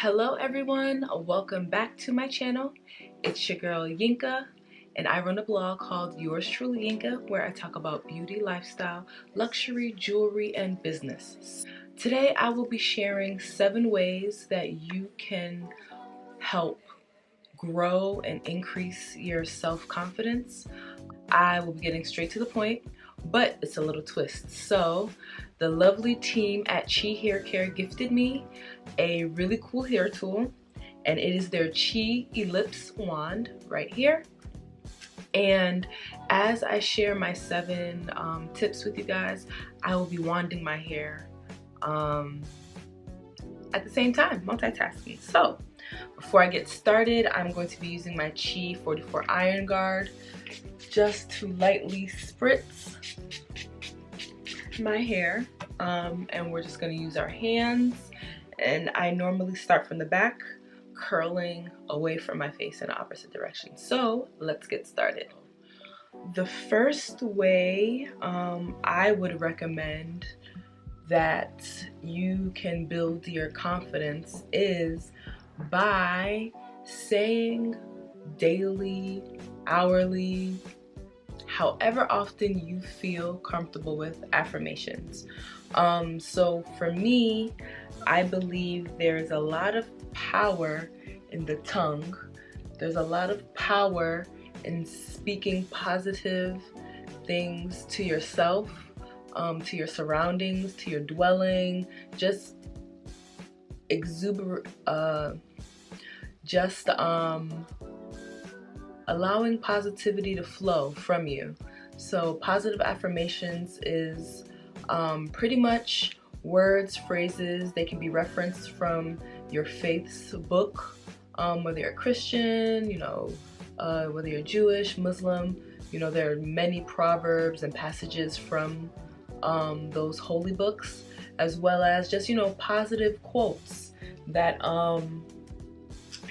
Hello everyone, welcome back to my channel. It's your girl Yinka, and I run a blog called Yours Truly Yinka where I talk about beauty, lifestyle, luxury, jewelry, and business. Today I will be sharing 7 ways that you can help grow and increase your self-confidence. I will be getting straight to the point, but it's a little twist. So the lovely team at HAIRCARE gifted me a really cool hair tool, and it is their Chi Ellipse wand right here. And as I share my 7 tips with you guys, I will be wanding my hair at the same time, multitasking. So before I get started, I'm going to be using my Chi 44 Iron Guard just to lightly spritz my hair, and we're just going to use our hands, and I normally start from the back, curling away from my face in the opposite direction. So let's get started. The first way I would recommend that you can build your confidence is by saying daily, hourly, however often you feel comfortable with affirmations. So for me, I believe there's a lot of power in the tongue. There's a lot of power in speaking positive things to yourself, to your surroundings, to your dwelling, just exuberant, allowing positivity to flow from you. So positive affirmations is pretty much words, phrases. They can be referenced from your faith's book, whether you're a Christian, whether you're Jewish, Muslim. There are many proverbs and passages from those holy books, as well as just positive quotes that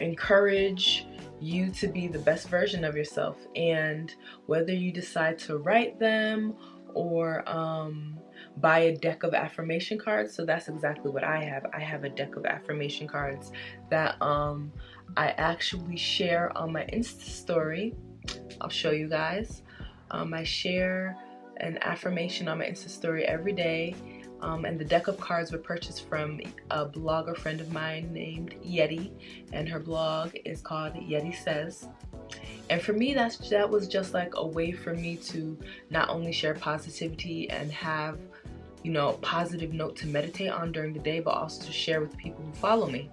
encourage you to be the best version of yourself. And whether you decide to write them or buy a deck of affirmation cards, so that's exactly what I have. I have a deck of affirmation cards that I actually share on my Insta story. I'll show you guys. I share an affirmation on my Insta story every day. And the deck of cards were purchased from a blogger friend of mine named Yeti, and her blog is called Yeti Says. And for me, that was just like a way for me to not only share positivity and have positive note to meditate on during the day, but also to share with people who follow me.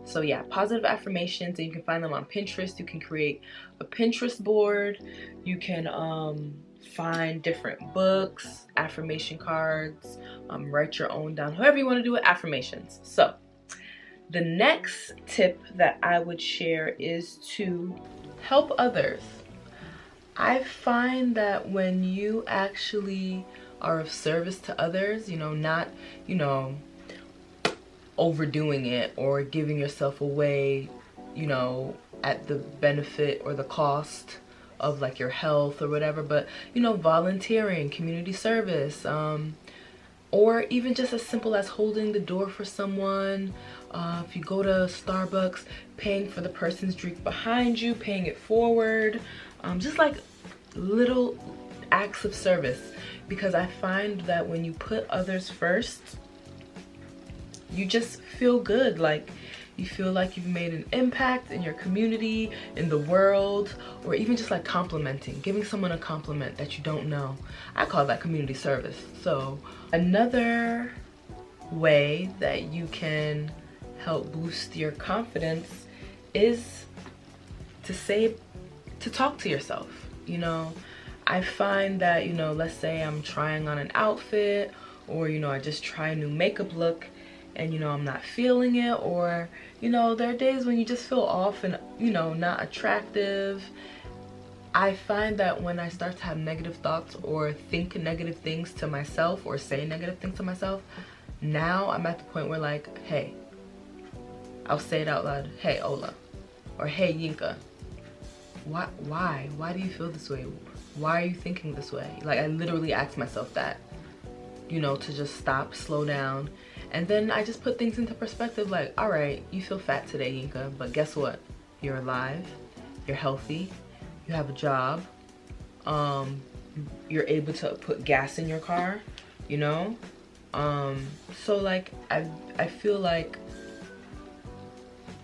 So yeah, positive affirmations, and you can find them on Pinterest. You can create a Pinterest board. You can find different books, affirmation cards, write your own down, however you want to do it, affirmations. So the next tip that I would share is to help others. I find that when you actually are of service to others, not overdoing it or giving yourself away, at the benefit or the cost of like your health or whatever, but volunteering, community service, or even just as simple as holding the door for someone. If you go to Starbucks, paying for the person's drink behind you, paying it forward, just like little acts of service, because I find that when you put others first, you just feel good. Like you feel like you've made an impact in your community, in the world, or even just like complimenting, giving someone a compliment that you don't know. I call that community service. So another way that you can help boost your confidence is to talk to yourself. I find that, let's say I'm trying on an outfit, or, I just try a new makeup look, and I'm not feeling it, or there are days when you just feel off and not attractive. I find that when I start to have negative thoughts or think negative things to myself or say negative things to myself, now I'm at the point where, like, hey, I'll say it out loud, hey Ola, or hey Yinka, why do you feel this way? Why are you thinking this way? Like, I literally ask myself that, to just stop, slow down, And then I just put things into perspective, like, all right, you feel fat today, Yinka, but guess what? You're alive, you're healthy, you have a job, you're able to put gas in your car, you know? So like, I feel like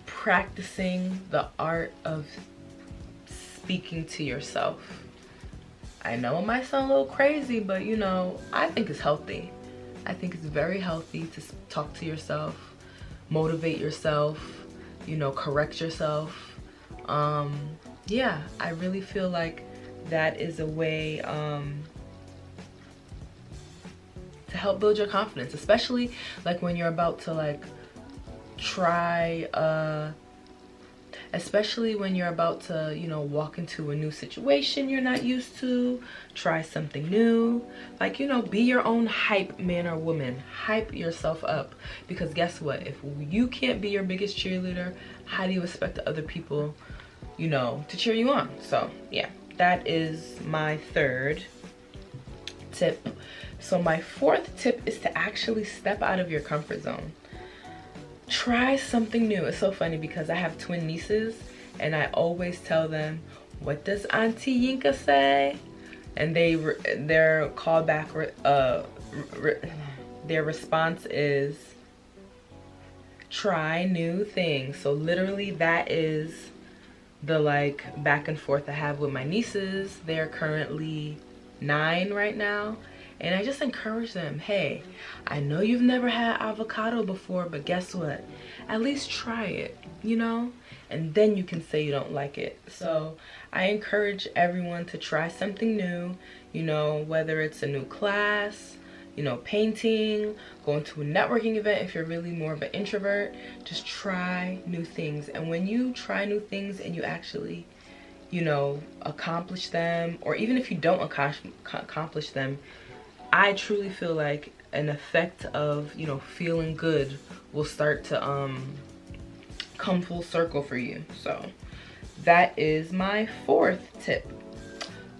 practicing the art of speaking to yourself. I know it might sound a little crazy, but you know, I think it's healthy. I think it's very healthy to talk to yourself, motivate yourself, you know, correct yourself. Yeah, I really feel like that is a way to help build your confidence, especially like when you're about to like try especially when you're about to, you know, walk into a new situation you're not used to, try something new. Like, you know, be your own hype man or woman. Hype yourself up, because guess what? If you can't be your biggest cheerleader, how do you expect other people, you know, to cheer you on? So yeah, that is my third tip. So my fourth tip is to actually step out of your comfort zone. Try something new. It's so funny because I have twin nieces and I always tell them, what does Auntie Yinka say? And their callback, their response is, try new things. So literally that is the like back and forth I have with my nieces. They're currently 9 right now. And I just encourage them, hey, I know you've never had avocado before, but guess what? At least try it, you know? And then you can say you don't like it. So I encourage everyone to try something new, you know, whether it's a new class, you know, painting, going to a networking event if you're really more of an introvert. Just try new things. And when you try new things and you actually, you know, accomplish them, or even if you don't accomplish them, I truly feel like an effect of, you know, feeling good will start to come full circle for you. So that is my fourth tip.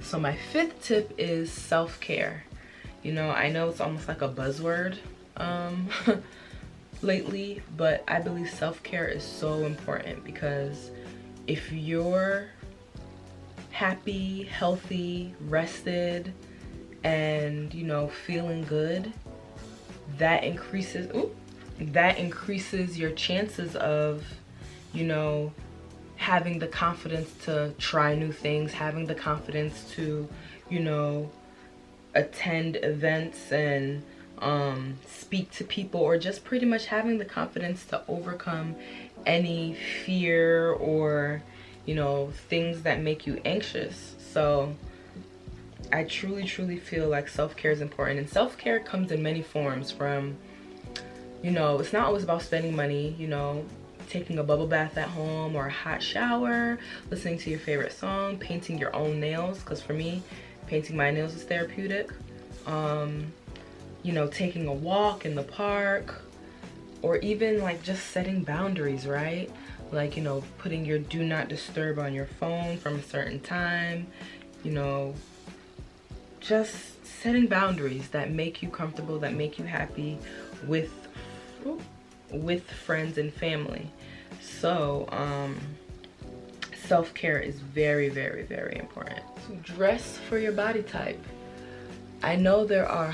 So my fifth tip is self-care. You know, I know it's almost like a buzzword lately, but I believe self-care is so important, because if you're happy, healthy, rested, and you know, feeling good, that increases your chances of, you know, having the confidence to try new things, having the confidence to, you know, attend events and speak to people, or just pretty much having the confidence to overcome any fear or, you know, things that make you anxious. So I truly feel like self-care is important, and self-care comes in many forms. From, you know, it's not always about spending money, you know, taking a bubble bath at home or a hot shower, listening to your favorite song, painting your own nails, because for me, painting my nails is therapeutic. You know, taking a walk in the park, or even like just setting boundaries, right? Like, you know, putting your do not disturb on your phone from a certain time, you know, just setting boundaries that make you comfortable, that make you happy with friends and family. So self-care is very important. So dress for your body type. I know there are